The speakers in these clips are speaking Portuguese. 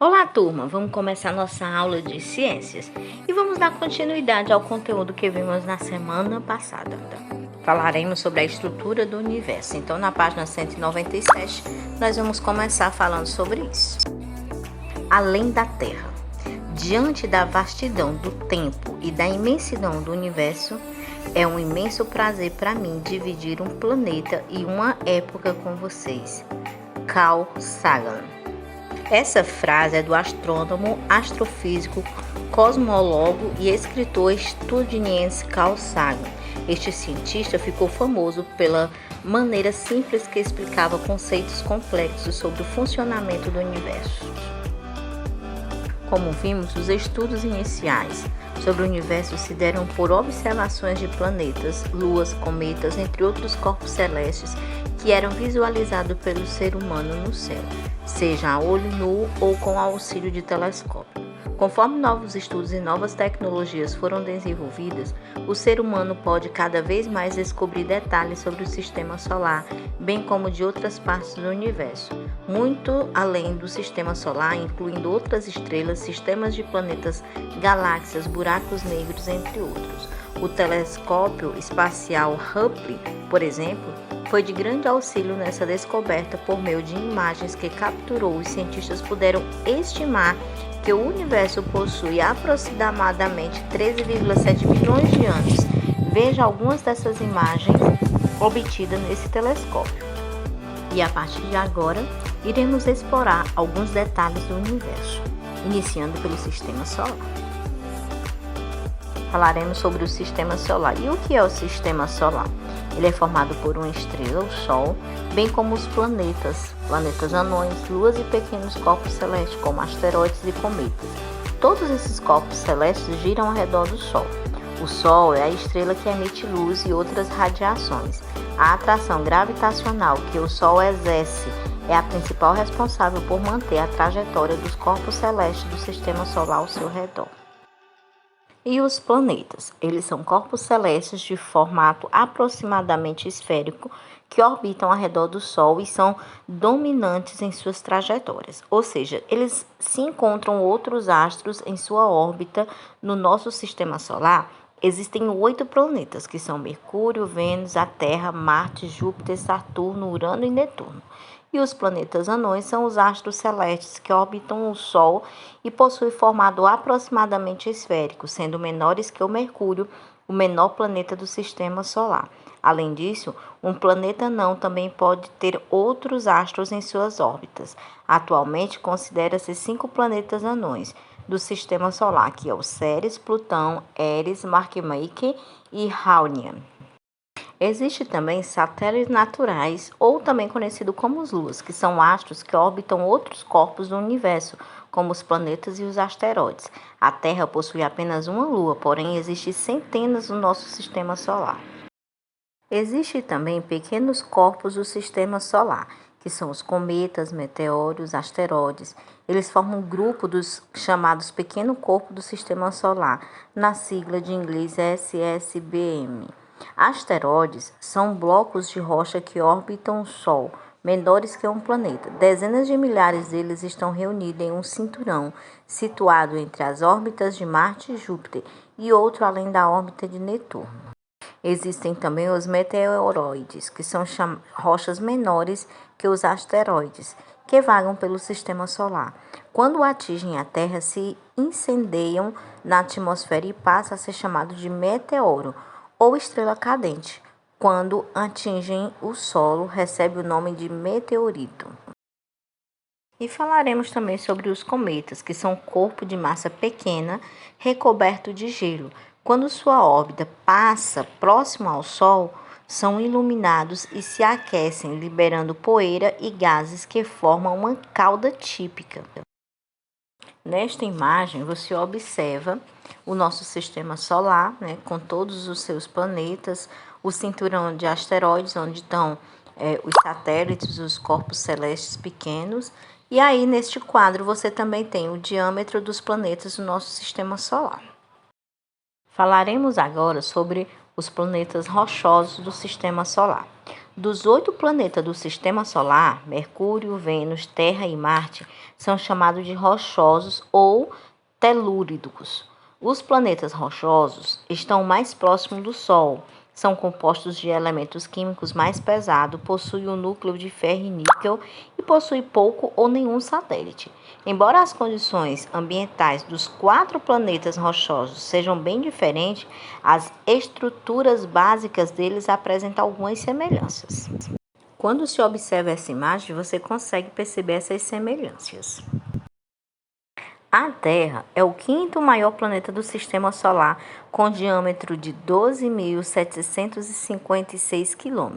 Olá, turma! Vamos começar nossa aula de ciências e vamos dar continuidade ao conteúdo que vimos na semana passada. Falaremos sobre a estrutura do universo. Então, na página 197, nós vamos começar falando sobre isso. Além da Terra, diante da vastidão do tempo e da imensidão do universo, é um imenso prazer para mim dividir um planeta e uma época com vocês. Carl Sagan. Essa frase é do astrônomo, astrofísico, cosmólogo e escritor estadunidense Carl Sagan. Este cientista ficou famoso pela maneira simples que explicava conceitos complexos sobre o funcionamento do universo. Como vimos, os estudos iniciais sobre o universo se deram por observações de planetas, luas, cometas, entre outros corpos celestes que eram visualizados pelo ser humano no céu, seja a olho nu ou com auxílio de telescópio. Conforme novos estudos e novas tecnologias foram desenvolvidas, o ser humano pode cada vez mais descobrir detalhes sobre o sistema solar, bem como de outras partes do universo, muito além do sistema solar, incluindo outras estrelas, sistemas de planetas, galáxias, buracos negros, entre outros. O telescópio espacial Hubble, por exemplo, foi de grande auxílio nessa descoberta por meio de imagens que capturou. Os cientistas puderam estimar que o universo possui aproximadamente 13,7 bilhões de anos. Veja algumas dessas imagens obtidas nesse telescópio. E a partir de agora, iremos explorar alguns detalhes do universo, iniciando pelo sistema solar. Falaremos sobre o sistema solar. E o que é o sistema solar? Ele é formado por uma estrela, o Sol, bem como os planetas anões, luas e pequenos corpos celestes, como asteroides e cometas. Todos esses corpos celestes giram ao redor do Sol. O Sol é a estrela que emite luz e outras radiações. A atração gravitacional que o Sol exerce é a principal responsável por manter a trajetória dos corpos celestes do sistema solar ao seu redor. E os planetas? Eles são corpos celestes de formato aproximadamente esférico que orbitam ao redor do Sol e são dominantes em suas trajetórias. Ou seja, eles se encontram outros astros em sua órbita. No nosso sistema solar, existem 8 planetas, que são Mercúrio, Vênus, a Terra, Marte, Júpiter, Saturno, Urano e Netuno. E os planetas anões são os astros celestes que orbitam o Sol e possuem formato aproximadamente esférico, sendo menores que o Mercúrio, o menor planeta do sistema solar. Além disso, um planeta anão também pode ter outros astros em suas órbitas. Atualmente, considera-se 5 planetas anões do sistema solar, que é o Ceres, Plutão, Eris, Makemake e Haunian. Existem também satélites naturais, ou também conhecidos como as luas, que são astros que orbitam outros corpos do universo, como os planetas e os asteroides. A Terra possui apenas uma lua, porém existem centenas no nosso sistema solar. Existem também pequenos corpos do sistema solar, que são os cometas, meteoros, asteroides. Eles formam um grupo dos chamados pequeno corpo do sistema solar, na sigla de inglês SSBM. Asteroides são blocos de rocha que orbitam o Sol, menores que um planeta. Dezenas de milhares deles estão reunidos em um cinturão situado entre as órbitas de Marte e Júpiter e outro além da órbita de Netuno. Existem também os meteoroides, que são rochas menores que os asteroides, que vagam pelo sistema solar. Quando atingem a Terra, se incendeiam na atmosfera e passam a ser chamados de meteoro ou estrela cadente. Quando atingem o solo, recebe o nome de meteorito. E falaremos também sobre os cometas, que são um corpo de massa pequena recoberto de gelo. Quando sua órbita passa próximo ao Sol, são iluminados e se aquecem, liberando poeira e gases que formam uma cauda típica. Nesta imagem, você observa o nosso sistema solar, com todos os seus planetas, o cinturão de asteroides, onde estão os satélites, os corpos celestes pequenos. E aí, neste quadro, você também tem o diâmetro dos planetas do nosso sistema solar. Falaremos agora sobre os planetas rochosos do Sistema Solar. Dos 8 planetas do Sistema Solar, Mercúrio, Vênus, Terra e Marte são chamados de rochosos ou telúridos. Os planetas rochosos estão mais próximos do Sol, são compostos de elementos químicos mais pesados, possuem um núcleo de ferro e níquel e possuem pouco ou nenhum satélite. Embora as condições ambientais dos 4 planetas rochosos sejam bem diferentes, as estruturas básicas deles apresentam algumas semelhanças. Quando se observa essa imagem, você consegue perceber essas semelhanças. A Terra é o 5º maior planeta do Sistema Solar, com diâmetro de 12.756 km.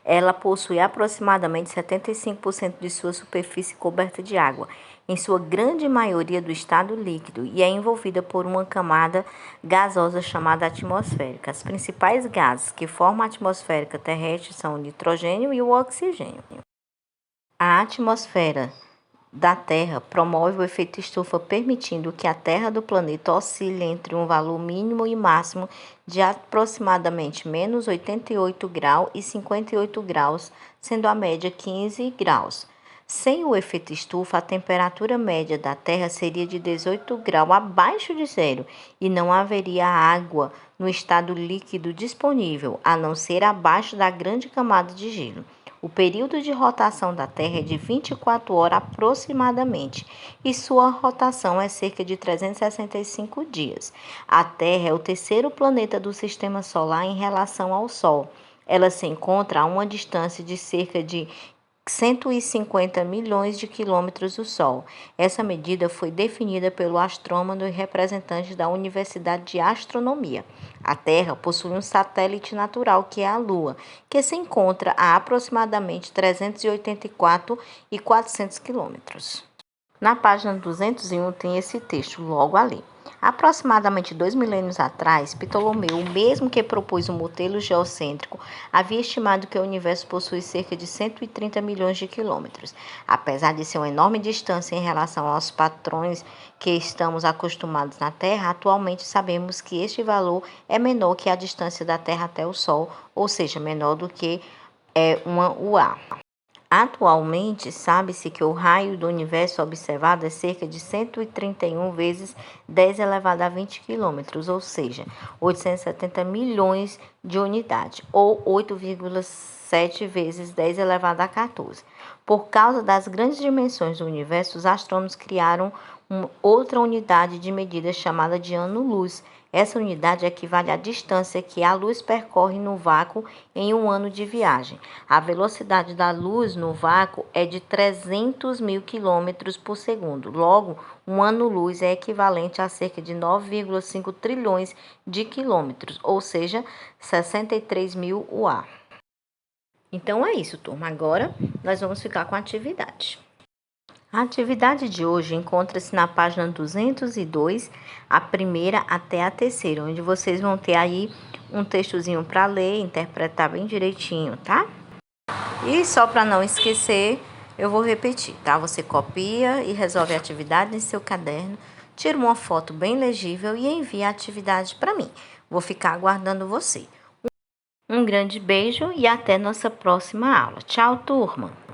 Ela possui aproximadamente 75% de sua superfície coberta de água, em sua grande maioria do estado líquido, e é envolvida por uma camada gasosa chamada atmosférica. As principais gases que formam a atmosfera terrestre são o nitrogênio e o oxigênio. A atmosfera da Terra promove o efeito estufa, permitindo que a Terra do planeta oscile entre um valor mínimo e máximo de aproximadamente menos 88 graus e 58 graus, sendo a média 15 graus. Sem o efeito estufa, a temperatura média da Terra seria de 18 graus abaixo de zero e não haveria água no estado líquido disponível, a não ser abaixo da grande camada de gelo. O período de rotação da Terra é de 24 horas aproximadamente, e sua rotação é cerca de 365 dias. A Terra é o 3º planeta do Sistema Solar em relação ao Sol. Ela se encontra a uma distância de cerca de 150 milhões de quilômetros do Sol. Essa medida foi definida pelo astrônomo e representante da Universidade de Astronomia. A Terra possui um satélite natural, que é a Lua, que se encontra a aproximadamente 384.400 quilômetros. Na página 201 tem esse texto logo ali. Aproximadamente 2 milênios atrás, Ptolomeu, o mesmo que propôs o modelo geocêntrico, havia estimado que o universo possui cerca de 130 milhões de quilômetros. Apesar de ser uma enorme distância em relação aos padrões que estamos acostumados na Terra, atualmente sabemos que este valor é menor que a distância da Terra até o Sol, ou seja, menor do que uma UA. Atualmente, sabe-se que o raio do universo observado é cerca de 131 vezes 10 elevado a 20 km, ou seja, 870 milhões de unidades, ou 8,7 vezes 10 elevado a 14. Por causa das grandes dimensões do universo, os astrônomos criaram outra unidade de medida chamada de ano-luz. Essa unidade equivale à distância que a luz percorre no vácuo em um ano de viagem. A velocidade da luz no vácuo é de 300 mil km por segundo. Logo, um ano-luz é equivalente a cerca de 9,5 trilhões de quilômetros, ou seja, 63 mil UA. Então é isso, turma. Agora nós vamos ficar com a atividade. A atividade de hoje encontra-se na página 202, a primeira até a terceira, onde vocês vão ter aí um textozinho para ler, interpretar bem direitinho, tá? E só para não esquecer, eu vou repetir, tá? Você copia e resolve a atividade em seu caderno, tira uma foto bem legível e envia a atividade para mim. Vou ficar aguardando você. Um grande beijo e até nossa próxima aula. Tchau, turma!